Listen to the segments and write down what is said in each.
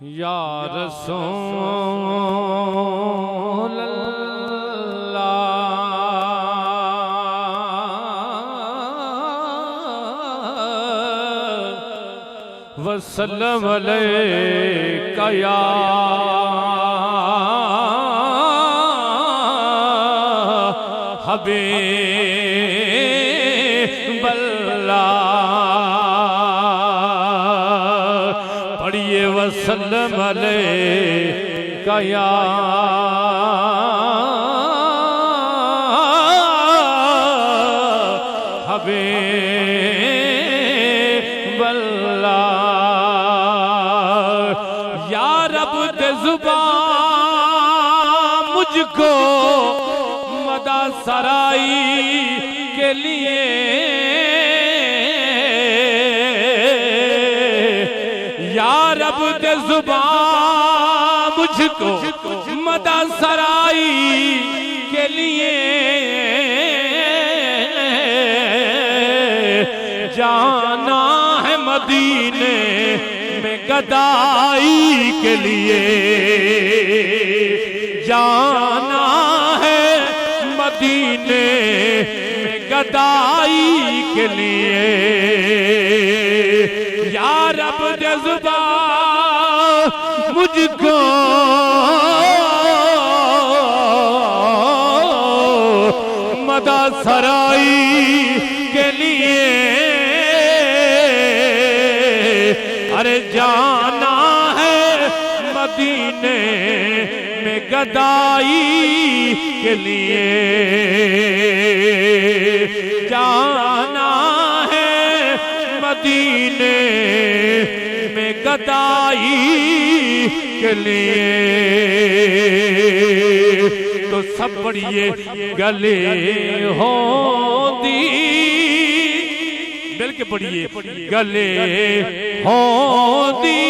या रसूल अल्लाह वसल्लम अलैका या हबीब अल्लाह। पढ़िए वसल्लम अलैका या हबीब अल्लाह। या रब दे ज़ुबान मुझको मदा सराई के लिए या रब दे ज़ुबान मुझको मदा सराई के लिए जाना है मदीने में गदाई के लिए जाना है मदीने में गदाई के लिए या रब दे ज़ुबान मुझको मदा सराई के लिए अरे जाना है मदीने में गदाई के लिए जाना है मदीने में गदाई के लिए। तो सब पढ़िए गले होंदी मिल के पढ़िए गले होंदी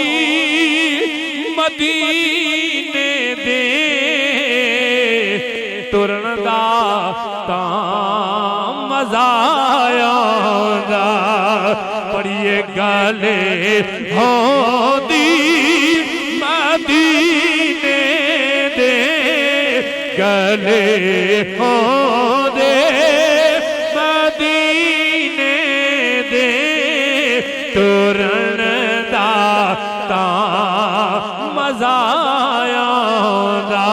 मदीने दे तुरन दा तां मज़ा आंदा। पढ़िए गले होंदी मदीने दे गले होंदे मदीने दे तुरन दा तां मज़ा आंदा।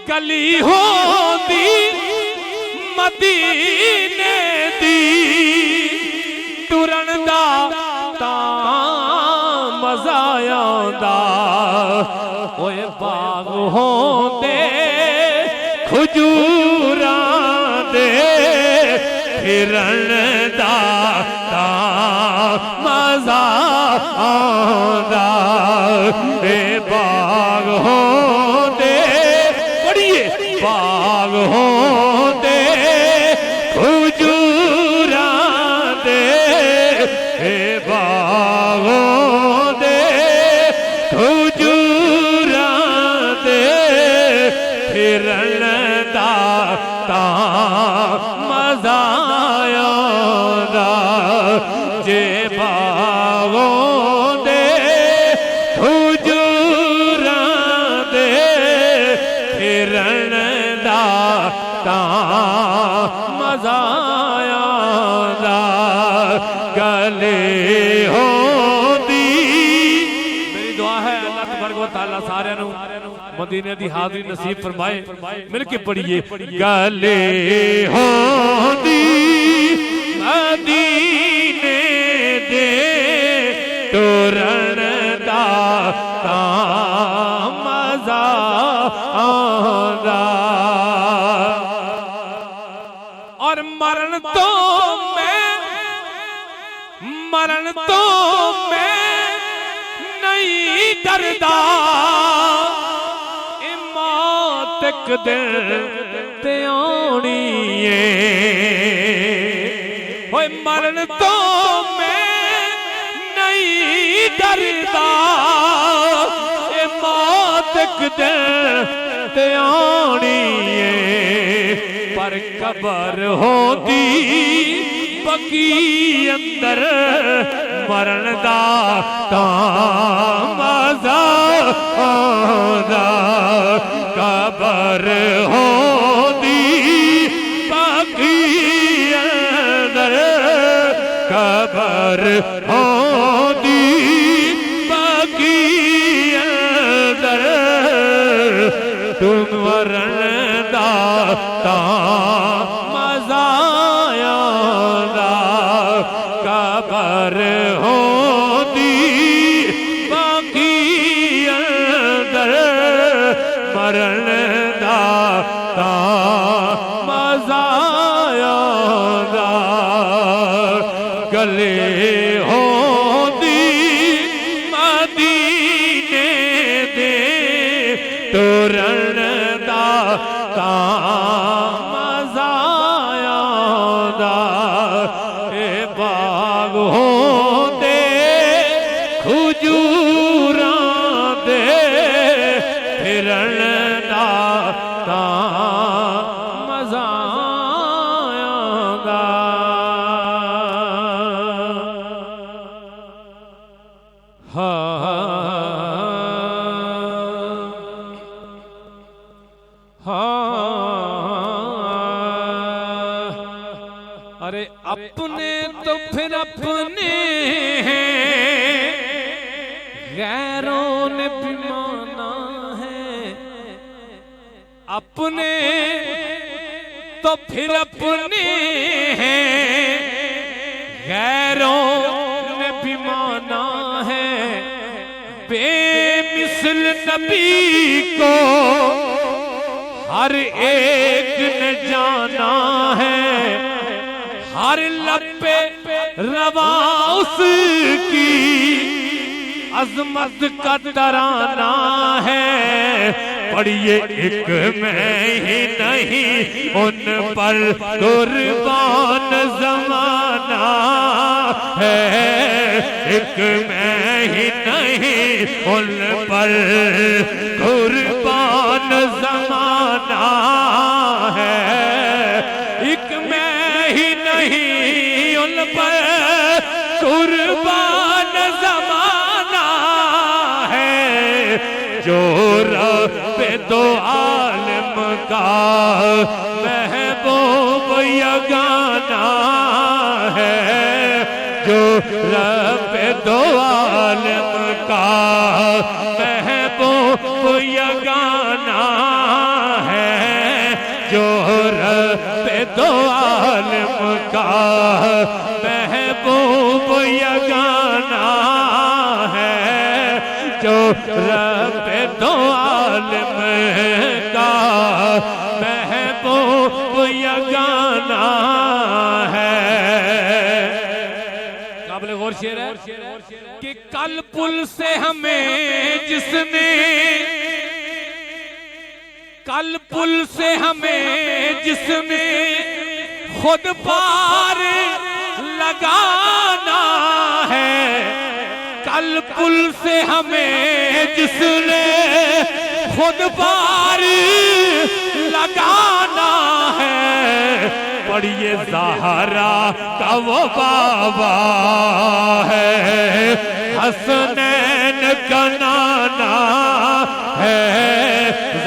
गली होंदी मदीने दी तुरन दा तां मज़ा आंदा। ओए बाग होंदे खजूरां दे फिरन दा तां मज़ा आंदा। ए बाग होंदे पढ़िए बाग होंदे खजूरां दे ए बाग होंदे खजूरां दे फिरन दा तां मज़ा आंदा। जे बाग होंदे खजूरां दे फिरन दा तां मज़ा आंदा। गले होंदी मेरी दुआ है अल्लाह तबारक व तआला सारे मदीने दी हाज़री नसीब फरमाए। मिल के पढ़िए गले होंदी मदीने दे तुरन दा तां मज़ा आंदा। और मरण तो मैं नहीं डरदा मौत एक दिन ते आनी है। होए मरण तो मैं नहीं डरदा मौत एक दिन ते आनी है। पर कबर होंदी बकी अंदर मरण दा तां मजा आंदा कबर होंदी बकी अंदर कबर होंदी बकी अंदर तुम मरण दा तां मजा आंदा कबर होंदी बकी अंदर मरण दा तां मजा आंदा गले होंदी मदीने दे तुरन दा तां मजा आंदा ए बाग होंदे खजूरां दे फिरन दा तां मजा आंदा अरे अपने तो फिर अपने हैं गैरों ने भी माना है अपने तो फिर अपने हैं गैरों ने भी माना है बेमिसल नबी को हर एक ने जाना है हर लपे रवा उसकी अजमत का तराना है पढ़िए एक मैं ही नहीं उन पर कुर्बान जमाना है एक मैं ही नहीं उन पर कुर्बान जमाना है एक मैं ही नहीं उन पर कुर्बान जमाना है जो रब दो आलम का महबूब यगाना है जो रब दो आलम का महबूब यगाना है जो रब दो आलम का महबूब यगाना है जो रब दो आलम का महबूब यगाना है काबिल गौर शेर है कि कल पुल से हमें जिसने कल पुल से हमें जिसने खुद पार लगाना है कल पुल से हमें जिसने खुद पार लगाना है पढ़िए ज़हरा का वो बाबा है हसनैन का नाना है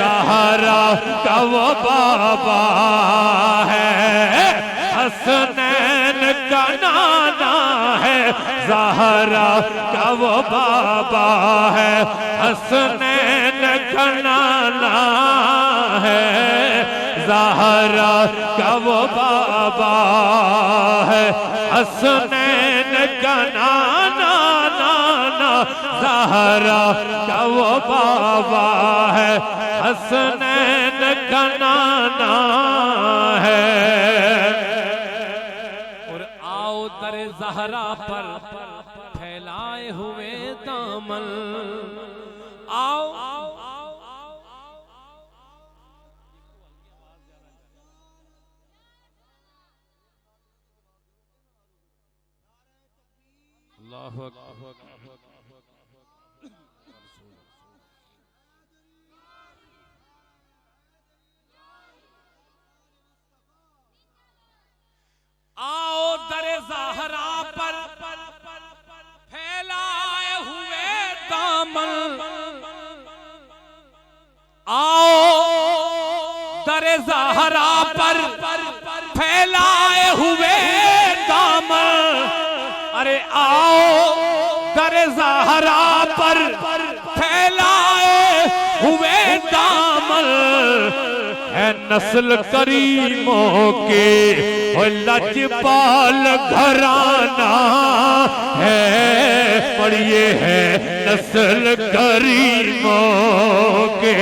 ज़हरा का वो बाबा है हसनैन का नाना है ज़हरा का वो बाबा है हसनैन का नाना है ज़हरा का वो बाबा है हसनैन का नाना नाना ज़हरा का वो बाबा है हसनैन का नाना है और आओ दरे ज़हरा पर फैलाए हुए दामन आओ अल्लाह आओ दरे नस्ल करीमों के और लजपाल घराना है, पढ़िए है नस्ल करीमों के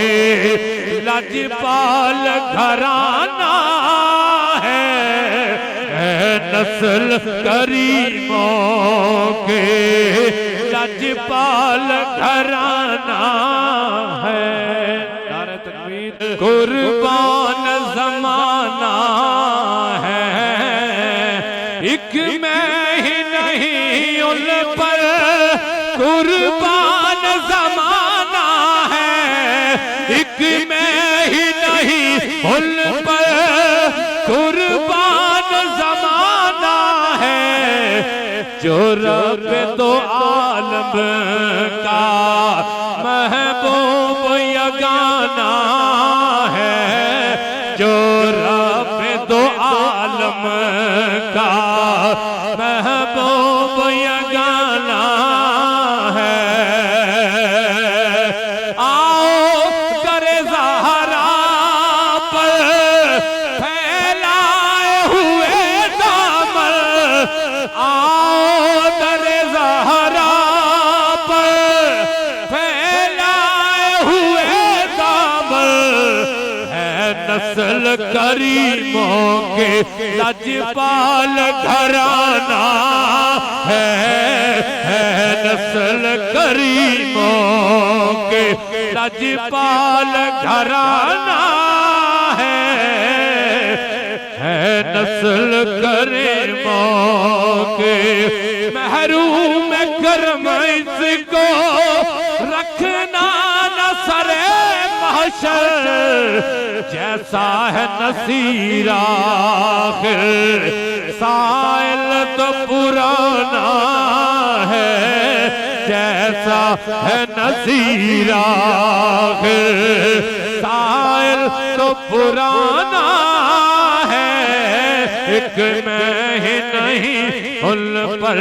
लजपाल घराना है, नस्ल करीमों के लजपाल घराना है। नारे तकबीर। कुर्बान ज़माना है, एक मैं ही नहीं उन पर कुर्बान ज़माना है, एक मैं ही नहीं उन पर कुर्बान ज़माना है, जो रब दो आलम का महबूब यगाना है, जो रब दो आलम का महबूब यगाना है। आओ करे ज़हरा पर फैलाए हुए दामन, आओ करे ज़हरा पर फैलाए हुए दामन, है नस्ल करीमों के लजपाल घराना है नस्ल करीमों के लजपाल घराना है नस्ल करीमों के। महरूम करम इसको रखना न सरे महशर, जैसा है नसीरा साइल तो पुराना है, जैसा है नसीरा साइल तो पुराना है, एक मैं ही नहीं उन पर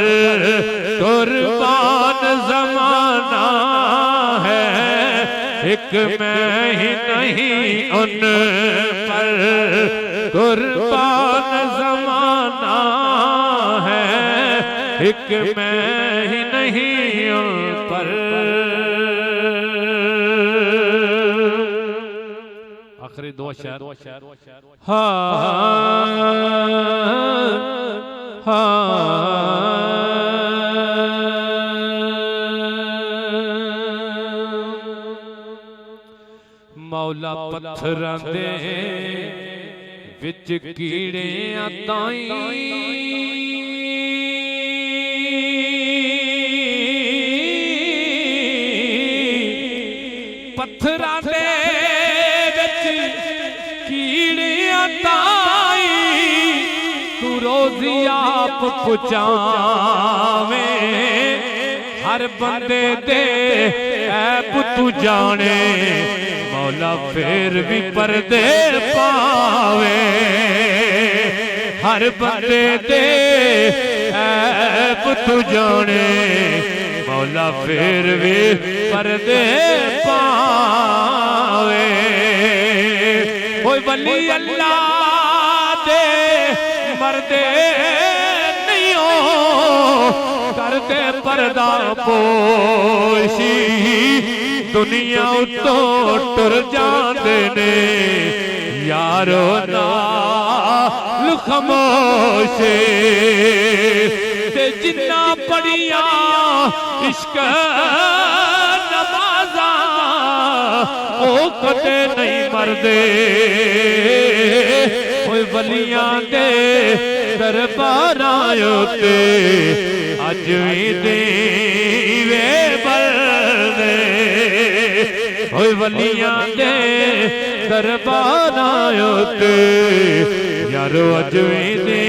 कुर्बान ज़माना है, एक मैं ही नहीं उन पर कुर्बान ज़माना है, एक मैं ही नहीं उन पर। आखिरी दो शेर। मौला पत्थरां दे विच कीड़ियां ताईं पत्थरां दे विच कीड़ियां ताईं तू रोज़ी आप पुचावे, हर बंदे दे ऐब तू जाने, मौला फिर भी पर्दे पावे, हर बंदे दे ऐब तू जाने, मौला फिर भी पर्दे पावे। ओए वली अल्लाह दे मर्दे नहीं हो करते पर्दा पोशी, दुनिया उतों टुर जाते ने यारो नाल खामोशे, ते जिन्ना पढ़िया इश्क नमाज़ा ओ कदे नहीं मरदे, ओए वलियां दे दरबारां उत्ते अज भी दीवे बलदे, ओए वलियां दे दरबारां उत्ते यारो अज भी